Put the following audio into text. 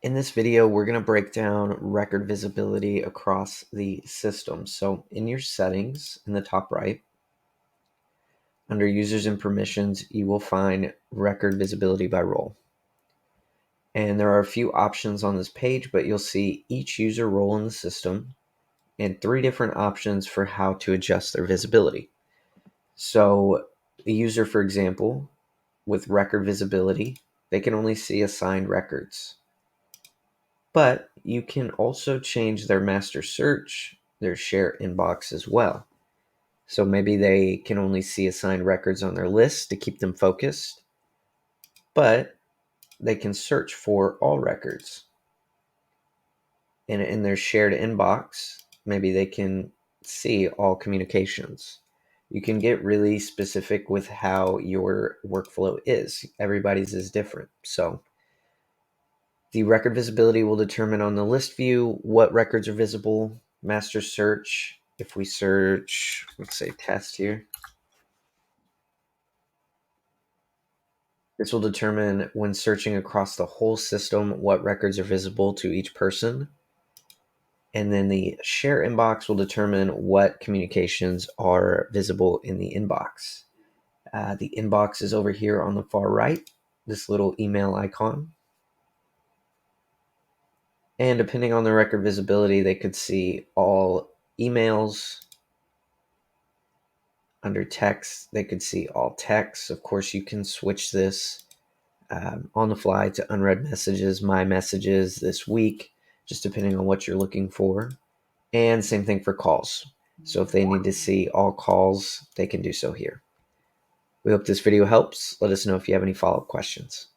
In this video, we're going to break down record visibility across the system. So in your settings in the top right, under users and permissions, you will find record visibility by role. And there are a few options on this page, but you'll see each user role in the system and 3 different options for how to adjust their visibility. So a user, for example, with record visibility, they can only see assigned records. But you can also change their master search, their share inbox as well. So maybe they can only see assigned records on their list to keep them focused, but they can search for all records. And in their shared inbox, maybe they can see all communications. You can get really specific with how your workflow is. Everybody's is different. So the record visibility will determine on the list view what records are visible. Master search, if we search, let's say test here, this will determine when searching across the whole system what records are visible to each person. And then the share inbox will determine what communications are visible in the inbox. The inbox is over here on the far right, this little email icon. And depending on the record visibility, they could see all emails. Under text, they could see all text. Of course, you can switch this on the fly to unread messages, my messages this week, just depending on what you're looking for. And same thing for calls. So if they need to see all calls, they can do so here. We hope this video helps. Let us know if you have any follow-up questions.